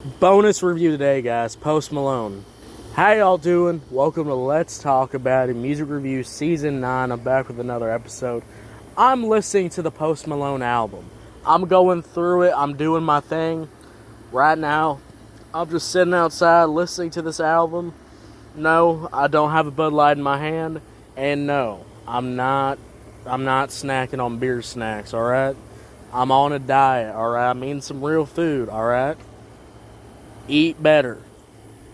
Bonus review today, guys. Post Malone. How y'all doing? Welcome to Let's Talk About It Music Review Season 9. I'm back with another episode. I'm listening to the Post Malone album. I'm going through it. I'm doing my thing. Right now, I'm just sitting outside listening to this album. No, I don't have a Bud Light in my hand. And no, I'm not snacking on beer snacks, alright? I'm on a diet, alright? I'm eating some real food, alright? Eat better.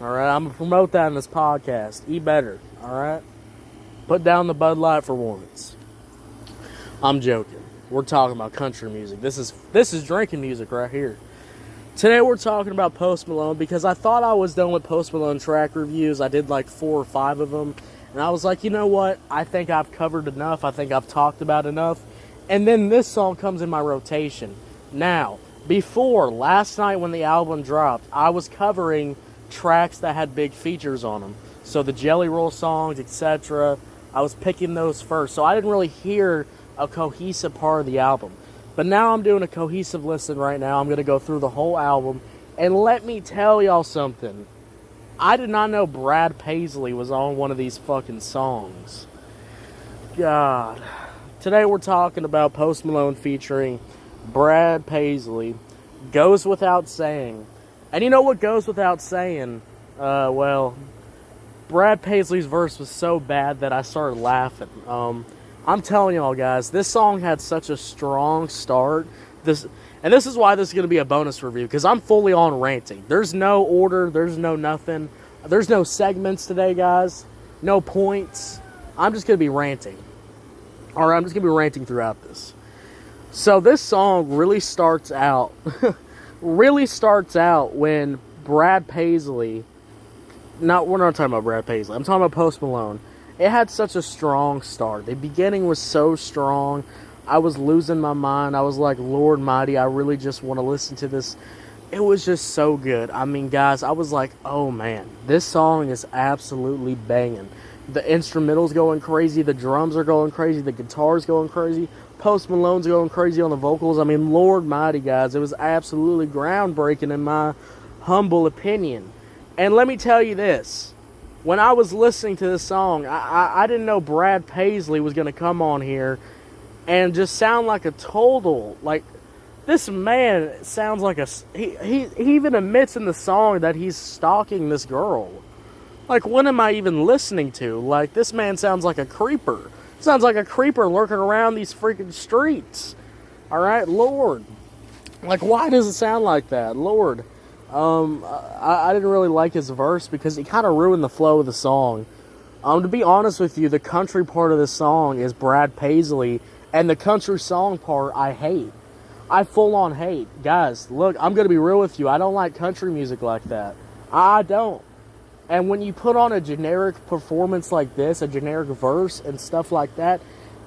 Alright, I'm going to promote that in this podcast. Eat better. Alright? Put down the Bud Light for once. I'm joking. We're talking about country music. This is drinking music right here. Today we're talking about Post Malone because I thought I was done with Post Malone track reviews. I did like 4 or 5 of them. And I was like, you know what? I think I've covered enough. I think I've talked about enough. And then this song comes in my rotation. Now, before, last night when the album dropped, I was covering tracks that had big features on them. So the Jelly Roll songs, etc. I was picking those first. So I didn't really hear a cohesive part of the album. But now I'm doing a cohesive listen right now. I'm going to go through the whole album. And let me tell y'all something. I did not know Brad Paisley was on one of these fucking songs. God. Today we're talking about Post Malone featuring Brad Paisley. Goes Without Saying. And you know what goes without saying? Well, Brad Paisley's verse was so bad that I started laughing. I'm telling y'all guys, this song had such a strong start. This is why this is going to be a bonus review, because I'm fully on ranting. There's no order, there's no nothing. There's no segments today, guys. No points. I'm just going to be ranting. Alright, I'm just going to be ranting throughout this. So this song really starts out when Brad Paisley, we're not talking about Brad Paisley, I'm talking about Post Malone. It had such a strong start. The beginning was so strong. I was losing my mind. I was like, Lord mighty, I really just want to listen to this. It was just so good. I mean, guys, I was like, oh man, this song is absolutely banging. The instrumental's going crazy, the drums are going crazy, the guitar's going crazy, Post Malone's going crazy on the vocals. I mean, Lord mighty, guys, it was absolutely groundbreaking in my humble opinion. And let me tell you this. When I was listening to this song, I didn't know Brad Paisley was going to come on here and just sound like a total, like, this man sounds like he even admits in the song that he's stalking this girl. Like, what am I even listening to? Like, this man sounds like a creeper. Sounds like a creeper lurking around these freaking streets. Alright, Lord. Like, why does it sound like that? Lord. I didn't really like his verse because he kind of ruined the flow of the song. To be honest with you, the country part of this song is Brad Paisley, and the country song part I hate. I full on hate. Guys, look, I'm going to be real with you. I don't like country music like that. I don't. And when you put on a generic performance like this, a generic verse and stuff like that,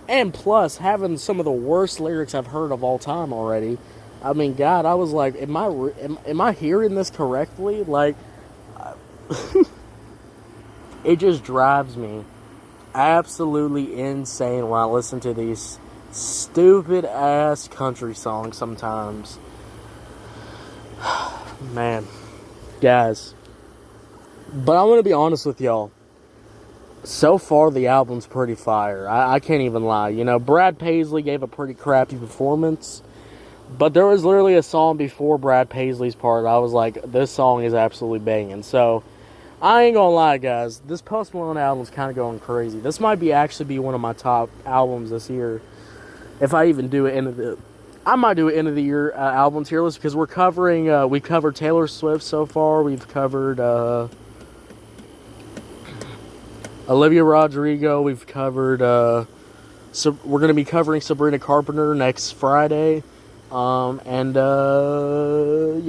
and plus having some of the worst lyrics I've heard of all time already, I mean, God, I was like, am I hearing this correctly? Like, it just drives me absolutely insane when I listen to these stupid-ass country songs sometimes. Man, guys. But I'm going to be honest with y'all. So far, the album's pretty fire. I can't even lie. You know, Brad Paisley gave a pretty crappy performance. But there was literally a song before Brad Paisley's part. I was like, this song is absolutely banging. So, I ain't going to lie, guys. This Post Malone album's kind of going crazy. This might actually be one of my top albums this year. If I even do it I might do an end of the year album tier list, because we're covering, we covered Taylor Swift so far. We've covered Olivia Rodrigo. We've covered, we're going to be covering Sabrina Carpenter next Friday. Yeah,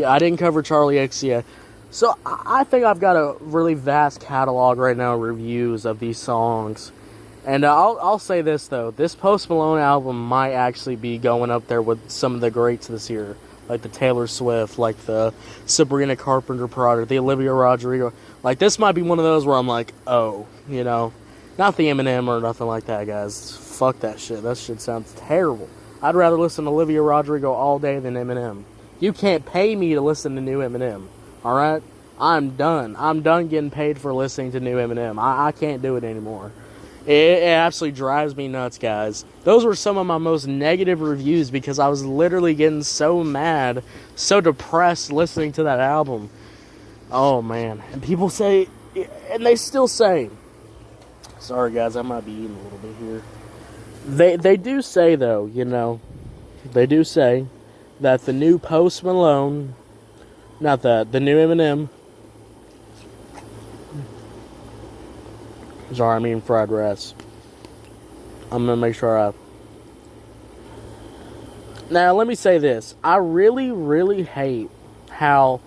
I didn't cover Charlie X yet. So I think I've got a really vast catalog right now of reviews of these songs. And I'll say this though, this Post Malone album might actually be going up there with some of the greats this year, like the Taylor Swift, like the Sabrina Carpenter product, the Olivia Rodrigo. Like, this might be one of those where I'm like, oh, you know, not the Eminem or nothing like that, guys. Fuck that shit. That shit sounds terrible. I'd rather listen to Olivia Rodrigo all day than Eminem. You can't pay me to listen to new Eminem. Alright? I'm done. I'm done getting paid for listening to new Eminem. I can't do it anymore. It absolutely drives me nuts, guys. Those were some of my most negative reviews because I was literally getting so mad, so depressed listening to that album. Oh, man. And people say, and they still say, sorry, guys, I might be eating a little bit here. They do say, though, you know, they do say that the new Post Malone, not that, the new Eminem, sorry, I mean fried rice. I'm going to make sure I... Now, let me say this. I really, really hate how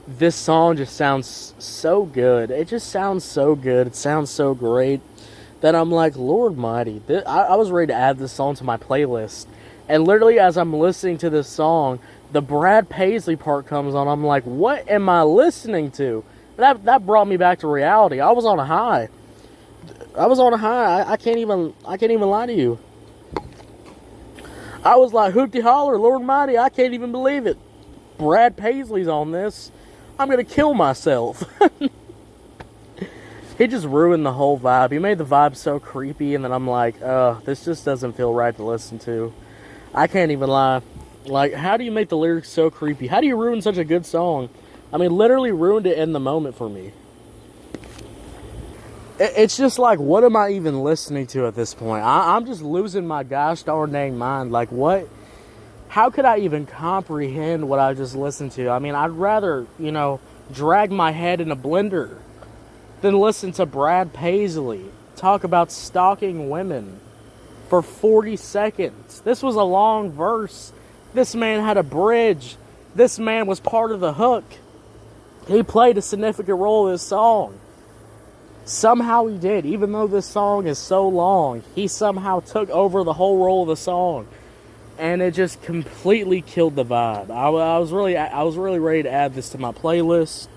this song just sounds so good. It just sounds so good. It sounds so great that I'm like, Lord mighty. I was ready to add this song to my playlist. And literally as I'm listening to this song, the Brad Paisley part comes on. I'm like, what am I listening to? That brought me back to reality. I was on a high. I can't even lie to you. I was like, hoopty holler, Lord mighty, I can't even believe it. Brad Paisley's on this. I'm gonna kill myself. He just ruined the whole vibe. He made the vibe so creepy, and then I'm like, this just doesn't feel right to listen to. I can't even lie. Like, how do you make the lyrics so creepy? How do you ruin such a good song? I mean, literally ruined it in the moment for me. It's just like, what am I even listening to at this point? I'm just losing my gosh darn dang mind. Like, what? How could I even comprehend what I just listened to? I mean, I'd rather, you know, drag my head in a blender than listen to Brad Paisley talk about stalking women for 40 seconds. This was a long verse. This man had a bridge. This man was part of the hook. He played a significant role in this song. Somehow he did. Even though this song is so long, he somehow took over the whole role of the song. And it just completely killed the vibe. I was really ready to add this to my playlist,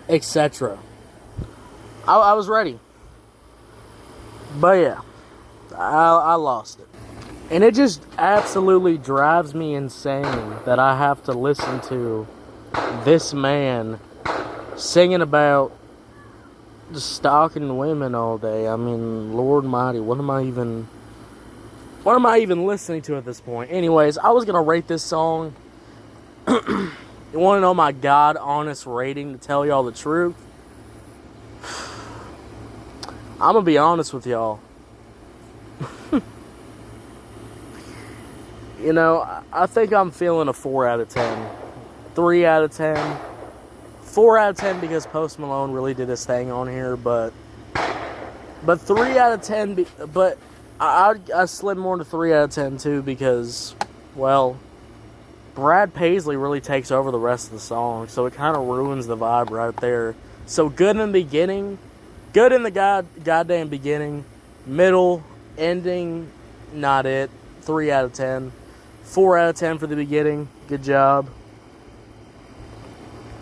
etc. I was ready, but yeah, I lost it, and it just absolutely drives me insane that I have to listen to this man singing about just stalking women all day. I mean, Lord mighty, what am I even listening to at this point? Anyways, I was going to rate this song. You want to know my God honest rating, to tell y'all the truth? I'm going to be honest with y'all. You know, I think I'm feeling a 4 out of 10. 3 out of 10. 4 out of 10 because Post Malone really did his thing on here, but 3 out of 10, but I slid more to 3 out of 10 too because, well, Brad Paisley really takes over the rest of the song, so it kind of ruins the vibe right there. So good in the beginning, good in the goddamn beginning, middle, ending, not it. 3 out of 10. 4 out of 10 for the beginning. Good job.